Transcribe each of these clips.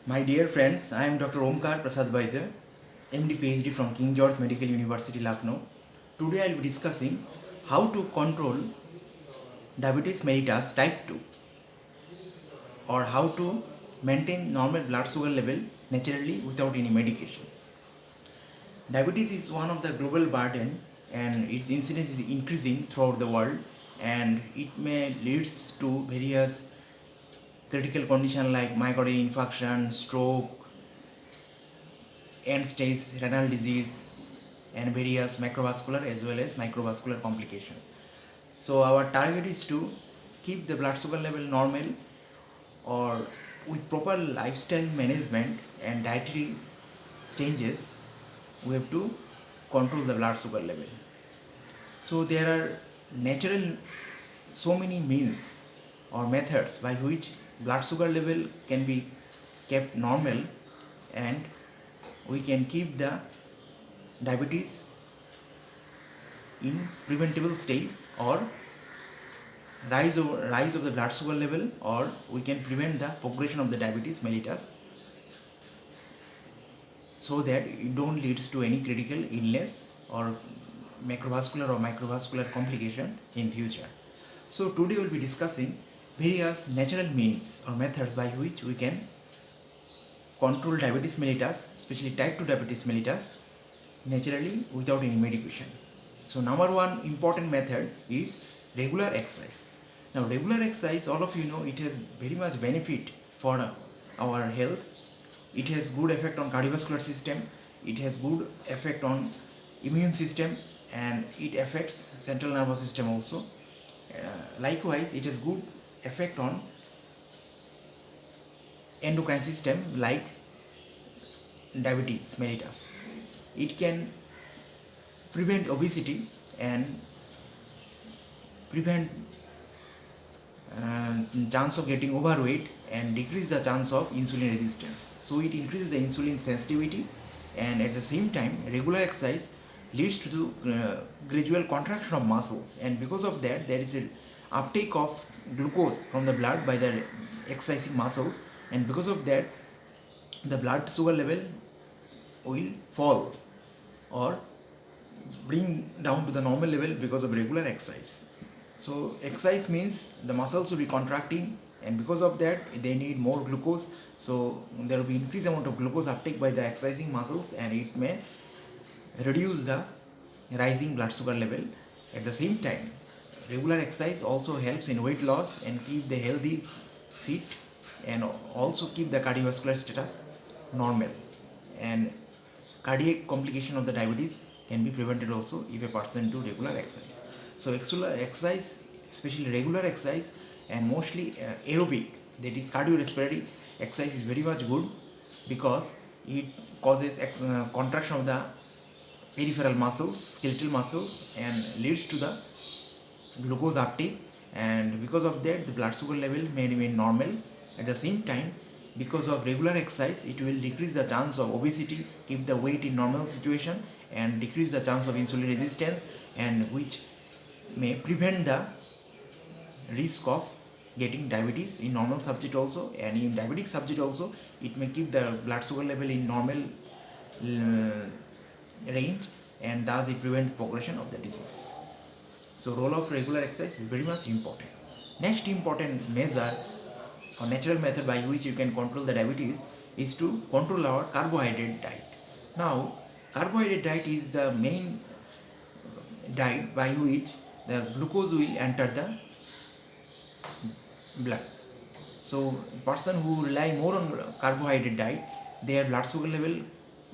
My dear friends, I am Dr. Omkar Prasad Vaidya, MD PhD from King George Medical University, Lucknow. Today I will be discussing how to control diabetes mellitus type 2 or how to maintain normal blood sugar level naturally without any medication. Diabetes is one of the global burden and its incidence is increasing throughout the world, and it may leads to various critical conditions like myocardial infarction, stroke, end-stage renal disease, and various macrovascular as well as microvascular complication. So our target is to keep the blood sugar level normal, or with proper lifestyle management and dietary changes we have to control the blood sugar level. So there are natural so many means or methods by which blood sugar level can be kept normal, and we can keep the diabetes in preventable stage, or rise of the blood sugar level, or we can prevent the progression of the diabetes mellitus so that it don't leads to any critical illness or macrovascular or microvascular complication in future. So today we'll be discussing various natural means or methods by which we can control diabetes mellitus, especially type 2 diabetes mellitus, naturally without any medication. So number one important method is regular exercise. Now regular exercise, all of you know, it has very much benefit for our health. It has good effect on cardiovascular system, it has good effect on immune system, and it affects central nervous system also. Likewise, it has good effect on endocrine system like diabetes mellitus. It can prevent obesity and prevent chance of getting overweight and decrease the chance of insulin resistance. So it increases the insulin sensitivity, and at the same time regular exercise leads to gradual contraction of muscles, and because of that there is a uptake of glucose from the blood by the exercising muscles, and because of that the blood sugar level will fall or bring down to the normal level because of regular exercise. So exercise means the muscles will be contracting, and because of that they need more glucose. So there will be increased amount of glucose uptake by the exercising muscles, and it may reduce the rising blood sugar level. At the same time, regular exercise also helps in weight loss and keep the healthy fit, and also keep the cardiovascular status normal, and cardiac complication of the diabetes can be prevented also if a person do regular exercise. So exercise, especially regular exercise, and mostly aerobic, that is cardiorespiratory exercise, is very much good because it causes contraction of the peripheral muscles, skeletal muscles, and leads to the glucose uptake, and because of that the blood sugar level may remain normal. At the same time, because of regular exercise, it will decrease the chance of obesity, keep the weight in normal situation, and decrease the chance of insulin resistance, and which may prevent the risk of getting diabetes in normal subject also, and in diabetic subject also it may keep the blood sugar level in normal range, and thus it prevent progression of the disease. So role of regular exercise is very much important. Next important measure or natural method by which you can control the diabetes is to control our carbohydrate diet. Now carbohydrate diet is the main diet by which the glucose will enter the blood. So person who rely more on carbohydrate diet, their blood sugar level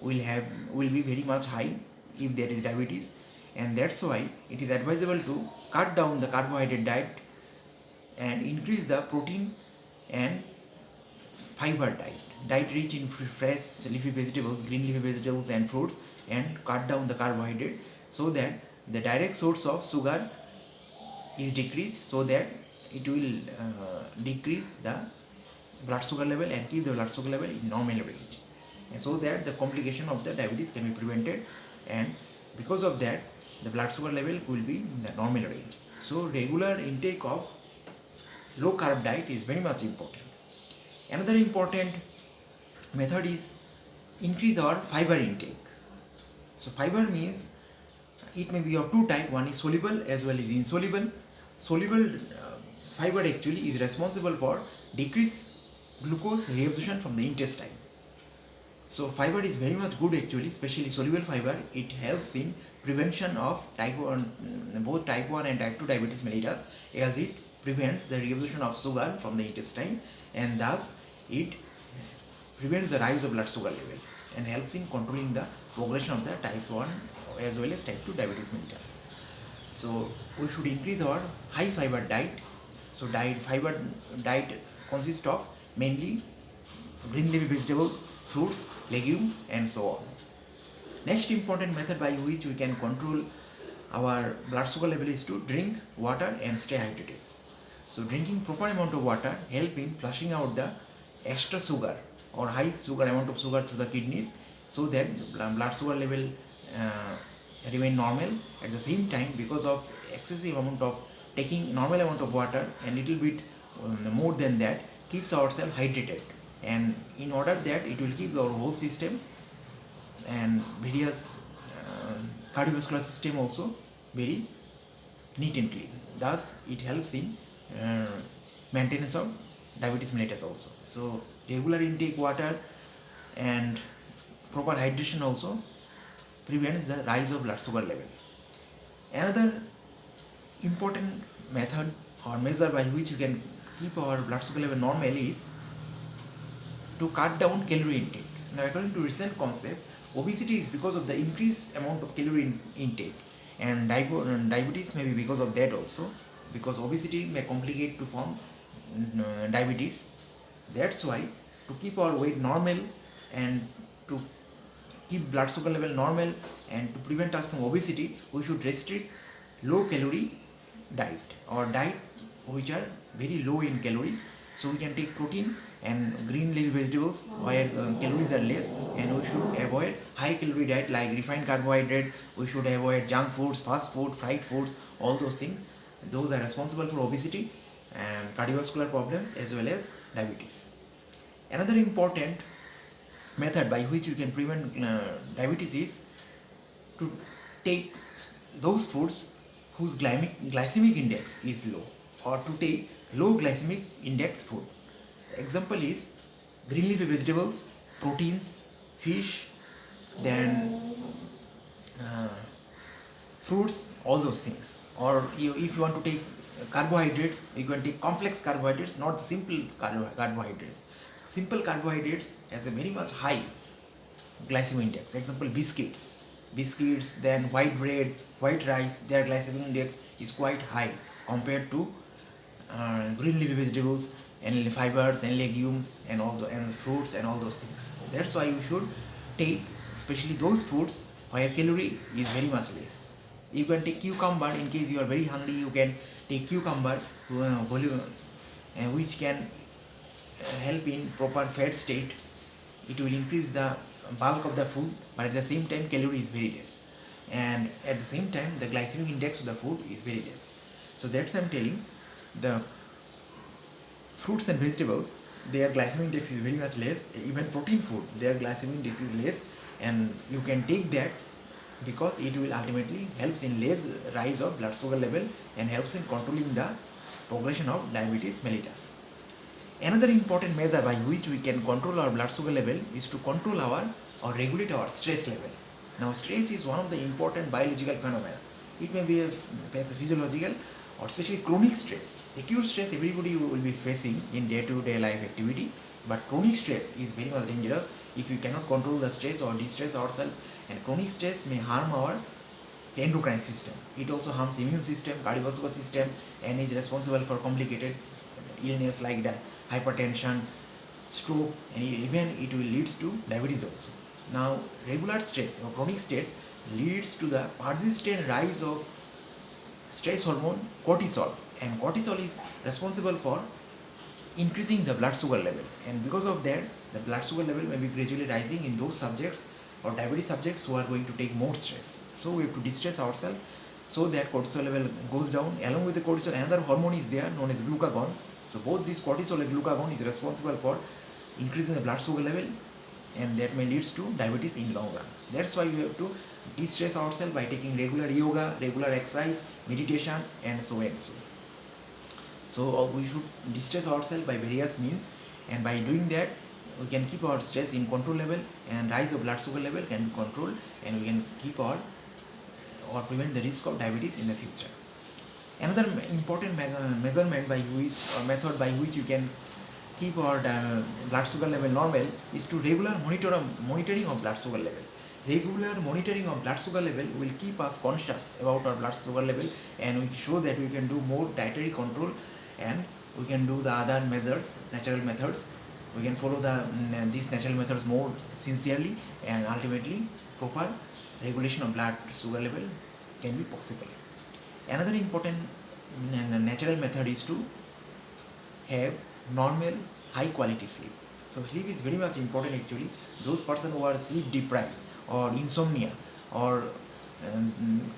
will be very much high if there is diabetes, and that's why it is advisable to cut down the carbohydrate diet and increase the protein and fiber diet rich in fresh leafy vegetables, green leafy vegetables and fruits, and cut down the carbohydrate so that the direct source of sugar is decreased, so that it will decrease the blood sugar level and keep the blood sugar level in normal range, and so that the complication of the diabetes can be prevented, and because of that the blood sugar level will be in the normal range. So regular intake of low carb diet is very much important. Another important method is increase our fiber intake. So fiber means it may be of two type. One is soluble as well as insoluble. Soluble fiber actually is responsible for decrease glucose reabsorption from the intestine. So fiber is very much good actually, especially soluble fiber. It helps in prevention of type 1, both type 1 and type 2 diabetes mellitus, as it prevents the reabsorption of sugar from the intestine, and thus it prevents the rise of blood sugar level and helps in controlling the progression of the type 1 as well as type 2 diabetes mellitus. So we should increase our high fiber diet. So fiber diet consists of mainly green leafy vegetables, fruits, legumes, and so on. Next important method by which we can control our blood sugar level is to drink water and stay hydrated. So drinking proper amount of water help in flushing out the extra sugar or high sugar amount of sugar through the kidneys, so that blood sugar level remain normal. At the same time, because of excessive amount of taking normal amount of water and little bit more than that, keeps ourselves hydrated, and in order that it will keep our whole system and various cardiovascular system also very neat and clean. Thus it helps in uh, maintenance of diabetes mellitus also. So regular intake water and proper hydration also prevents the rise of blood sugar level. Another important method or measure by which you can keep our blood sugar level normal is to cut down calorie intake. Now, according to recent concept, obesity is because of the increased amount of calorie intake, and diabetes may be because of that also, because obesity may complicate to form diabetes. That's why, to keep our weight normal and to keep blood sugar level normal and to prevent us from obesity, we should restrict low calorie diet or diet which are very low in calories. So we can take protein and green leafy vegetables where calories are less, and we should avoid high calorie diet like refined carbohydrate. We should avoid junk foods, fast food, fried foods, all those things. Those are responsible for obesity and cardiovascular problems as well as diabetes. Another important method by which you can prevent diabetes is to take those foods whose glycemic index is low, or to take low glycemic index food. Example is green leafy vegetables, proteins, fish, then uh, fruits, all those things. Or if you want to take carbohydrates, you can take complex carbohydrates, not the simple carbohydrates. Simple carbohydrates has a very much high glycemic index. Example, biscuits, then white bread, white rice, their glycemic index is quite high compared to green leafy vegetables and fibers and legumes and and fruits and all those things. That's why you should take especially those foods where calorie is very much less. You can take cucumber in case you are very hungry. You can take cucumber, which can help in proper fat state. It will increase the bulk of the food, but at the same time calorie is very less, and at the same time the glycemic index of the food is very less. So that's I'm telling, the fruits and vegetables, their glycemic index is very much less. Even protein food, their glycemic index is less, and you can take that because it will ultimately helps in less rise of blood sugar level and helps in controlling the progression of diabetes mellitus. Another important measure by which we can control our blood sugar level is to control our or regulate our stress level. Now, stress is one of the important biological phenomena. It may be a physiological or especially chronic stress. Acute stress everybody will be facing in day-to-day life activity, but chronic stress is very much dangerous if we cannot control the stress or distress ourselves, and chronic stress may harm our endocrine system. It also harms immune system, cardiovascular system, and is responsible for complicated illness like hypertension, stroke, and even it will leads to diabetes also. Now, regular stress or chronic stress leads to the persistent rise of stress hormone cortisol, and cortisol is responsible for increasing the blood sugar level, and because of that the blood sugar level may be gradually rising in those subjects or diabetes subjects who are going to take more stress. So we have to distress ourselves so that cortisol level goes down. Along with the cortisol, another hormone is there known as glucagon. So both this cortisol and glucagon is responsible for increasing the blood sugar level and that may leads to diabetes in long run. That's why we have to de-stress ourselves by taking regular yoga, regular exercise, meditation, and so and so. So we should de-stress ourselves by various means, and by doing that we can keep our stress in control level, and rise of blood sugar level can be controlled, and we can keep our or prevent the risk of diabetes in the future. Another important measurement by which or method by which you can keep our blood sugar level normal is to regular monitoring of blood sugar level. Regular monitoring of blood sugar level will keep us conscious about our blood sugar level, and we show that we can do more dietary control, and we can do the other measures, natural methods. We can follow these natural methods more sincerely, and ultimately proper regulation of blood sugar level can be possible. Another important natural method is to have normal high quality sleep. So sleep is very much important actually. Those persons who are sleep deprived or insomnia or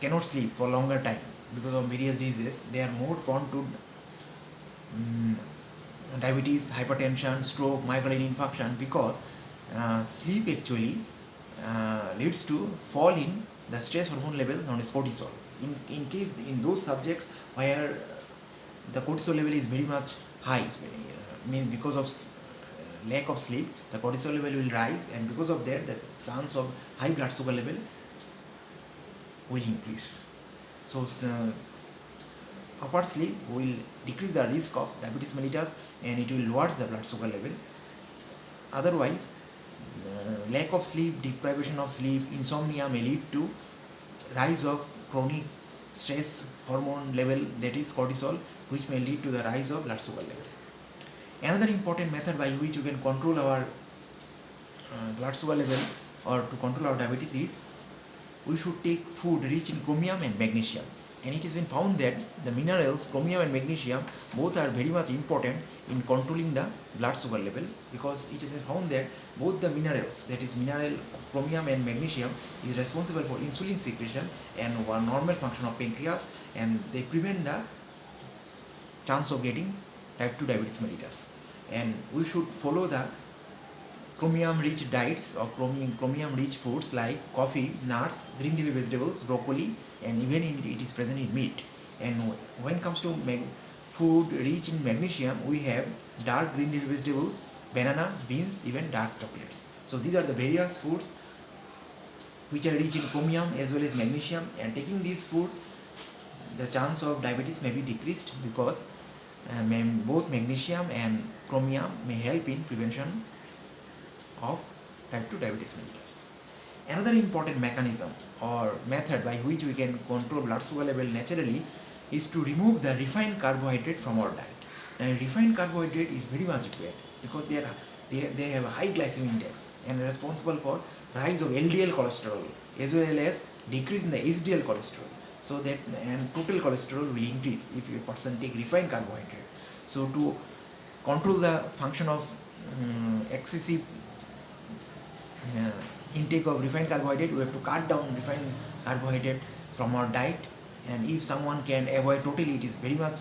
cannot sleep for longer time because of various diseases, they are more prone to diabetes, hypertension, stroke, myocardial infarction, because sleep actually leads to fall in the stress hormone level known as cortisol. In case in those subjects where the cortisol level is very much high, means because of lack of sleep, the cortisol level will rise, and because of that the chance of high blood sugar level will increase. So proper sleep will decrease the risk of diabetes mellitus, and it will lower the blood sugar level. Otherwise, lack of sleep, deprivation of sleep, insomnia may lead to rise of chronic stress hormone level, that is cortisol, which may lead to the rise of blood sugar level. Another important method by which you can control our blood sugar level or to control our diabetes is we should take food rich in chromium and magnesium. And it has been found that the minerals chromium and magnesium both are very much important in controlling the blood sugar level, because it has been found that both the minerals, that is mineral chromium and magnesium, is responsible for insulin secretion and one normal function of pancreas, and they prevent the chance of getting type 2 diabetes mellitus. And we should follow the chromium rich diets or chromium rich foods like coffee, nuts, green leafy vegetables, broccoli, and even it is present in meat. And when it comes to food rich in magnesium, we have dark green leafy vegetables, banana, beans, even dark chocolates. So these are the various foods which are rich in chromium as well as magnesium, and taking this food the chance of diabetes may be decreased, because both magnesium and chromium may help in prevention of type 2 diabetes mellitus. Another important mechanism or method by which we can control blood sugar level naturally is to remove the refined carbohydrate from our diet. Now, refined carbohydrate is very much bad because they have a high glycemic index and are responsible for rise of LDL cholesterol as well as decrease in the HDL cholesterol. So that and total cholesterol will increase if a person take refined carbohydrate. So to control the function of excessive intake of refined carbohydrate, we have to cut down refined carbohydrate from our diet. And if someone can avoid totally, it is very much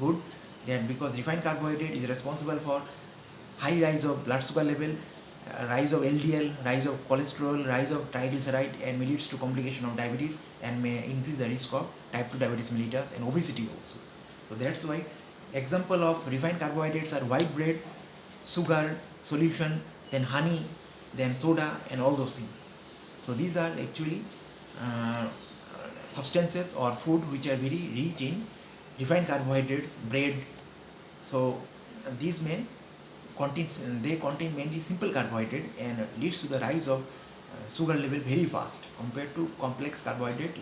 good, that because refined carbohydrate is responsible for high rise of blood sugar level, rise of LDL, rise of cholesterol, rise of triglyceride, and may leads to complication of diabetes and may increase the risk of type 2 diabetes mellitus and obesity also. So that's why example of refined carbohydrates are white bread, sugar, solution, then honey, then soda, and all those things. So these are actually substances or food which are very rich in refined carbohydrates, bread. So these contain mainly simple carbohydrate and leads to the rise of sugar level very fast compared to complex carbohydrate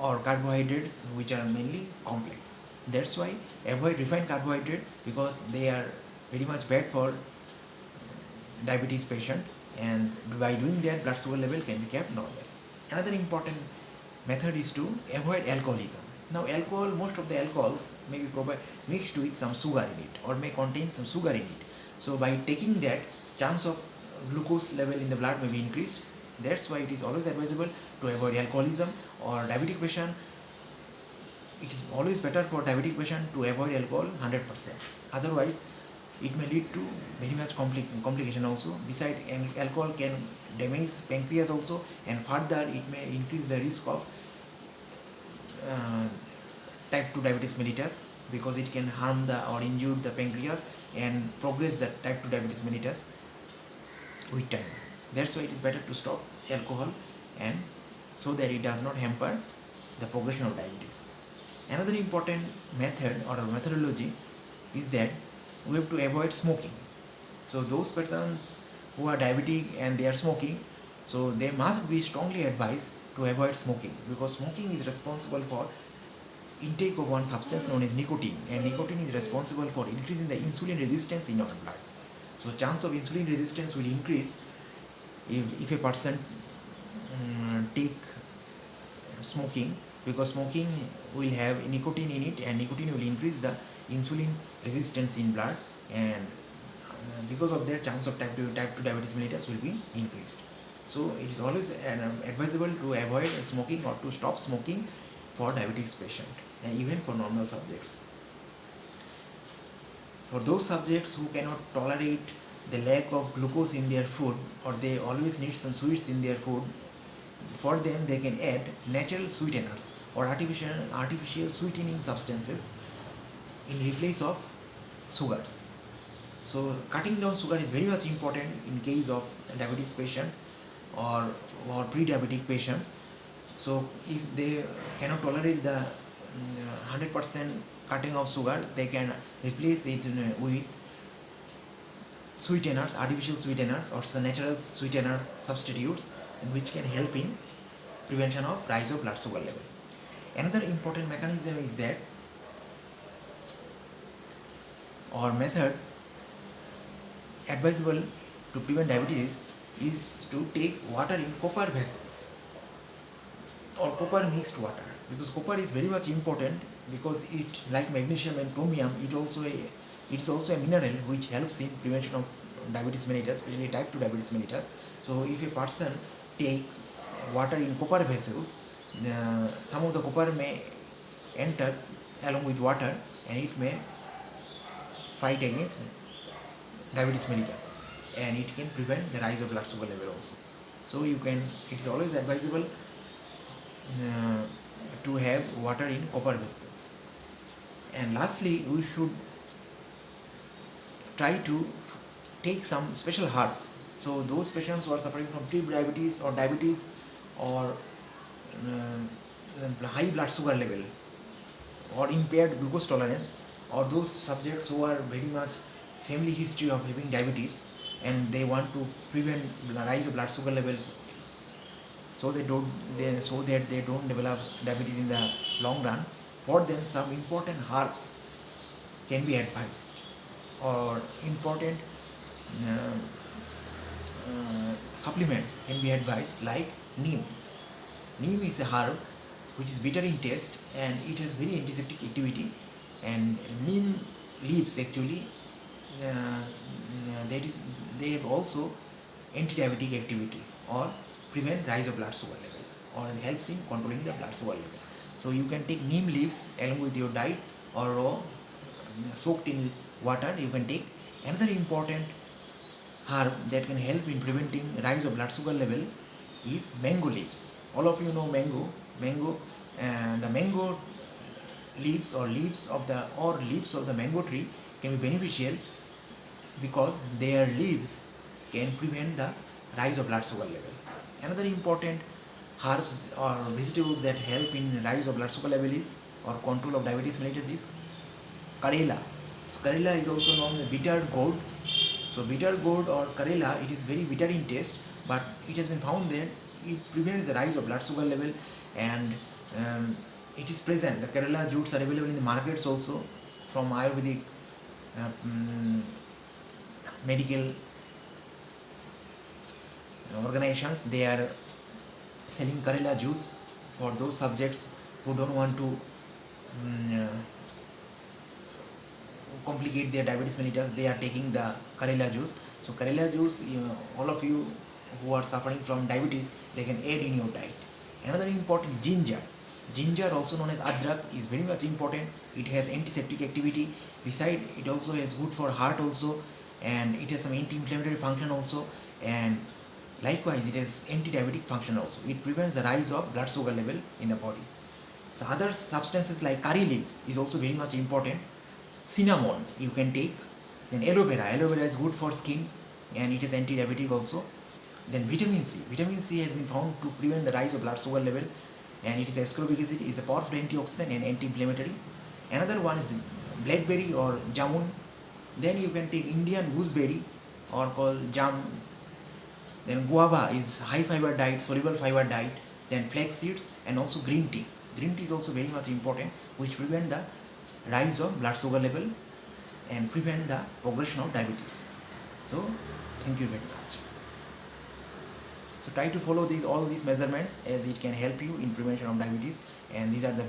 or carbohydrates which are mainly complex. That's why avoid refined carbohydrate, because they are very much bad for diabetes patient, and by doing that blood sugar level can be kept normal. Another important method is to avoid alcoholism. Now alcohol, most of the alcohols may be mixed with some sugar in it or may contain some sugar in it. So by taking that, chance of glucose level in the blood may be increased. That's why it is always advisable to avoid alcoholism. Or diabetic patient, it is always better for diabetic patient to avoid alcohol 100%. Otherwise it may lead to very much complication also. Beside, alcohol can damage pancreas also, and further it may increase the risk of uh, type 2 diabetes mellitus, because it can harm the or injure the pancreas and progress the type 2 diabetes mellitus with time. That's why it is better to stop alcohol, and so that it does not hamper the progression of diabetes. Another important method or methodology is that we have to avoid smoking. So those persons who are diabetic and they are smoking, so they must be strongly advised to avoid smoking, because smoking is responsible for intake of one substance known as nicotine, and nicotine is responsible for increasing the insulin resistance in our blood. So chance of insulin resistance will increase if a person take smoking, because smoking will have nicotine in it, and nicotine will increase the insulin resistance in blood, and because of that, chance of type 2 diabetes mellitus will be increased. So it is always advisable to avoid smoking or to stop smoking for diabetes patient, and even for normal subjects. For those subjects who cannot tolerate the lack of glucose in their food, or they always need some sweets in their food, for them they can add natural sweeteners or artificial sweetening substances in replace of sugars. So cutting down sugar is very much important in case of diabetes patient or pre-diabetic patients. So if they cannot tolerate the 100% cutting of sugar, they can replace it with sweeteners, artificial sweeteners or natural sweetener substitutes, which can help in prevention of rise of blood sugar level. Another important mechanism is that, or method advisable to prevent diabetes, is to take water in copper vessels or copper mixed water, because copper is very much important, because it, like magnesium and chromium, it is also a mineral which helps in prevention of diabetes mellitus, especially type 2 diabetes mellitus. So if a person take water in copper vessels, some of the copper may enter along with water, and it may fight against diabetes mellitus, and it can prevent the rise of blood sugar level also. So it is always advisable to have water in copper vessels. And lastly, we should try to take some special herbs. So those patients who are suffering from pre-diabetes or diabetes or high blood sugar level or impaired glucose tolerance, or those subjects who are very much family history of having diabetes and they want to prevent rise of blood sugar level, so that they don't develop diabetes in the long run, for them some important herbs can be advised, or important supplements can be advised, like neem. Neem is a herb which is bitter in taste and it has very antiseptic activity, and neem leaves actually they have also anti-diabetic activity, or prevent rise of blood sugar level, or helps in controlling the blood sugar level. So you can take neem leaves along with your diet, or raw soaked in water you can take. Another important herb that can help in preventing rise of blood sugar level is mango leaves. All of you know mango, and the mango leaves or leaves of the mango tree can be beneficial, because their leaves can prevent the rise of blood sugar level. Another important herbs or vegetables that help in rise of blood sugar level is, or control of diabetes mellitus, is Karela. So Karela is also known as bitter gourd. So bitter gourd or Karela, it is very bitter in taste, but it has been found that it prevents the rise of blood sugar level, and it is present. The Kerala jutes are available in the markets also from Ayurvedic medical organizations. They are selling Karela juice for those subjects who don't want to complicate their diabetes mellitus. They are taking the Karela juice. So Karela juice, all of you who are suffering from diabetes, they can add in your diet. Another important, ginger. Ginger, also known as adrak, is very much important. It has antiseptic activity. Beside, it also is good for heart also, and it has some anti-inflammatory function also, and likewise it has anti-diabetic function also. It prevents the rise of blood sugar level in the body. So other substances like curry leaves is also very much important. Cinnamon you can take. Then aloe vera is good for skin, and it is anti-diabetic also. Then vitamin C has been found to prevent the rise of blood sugar level, and it is ascorbic acid. It is a powerful antioxidant and anti-inflammatory. Another one is blackberry or jamun. Then you can take Indian gooseberry or called jam. Then guava is high fiber diet, soluble fiber diet. Then flax seeds and also green tea. Green tea is also very much important, which prevent the rise of blood sugar level and prevent the progression of diabetes. So thank you very much. So try to follow all these measurements, as it can help you in prevention of diabetes, and these are the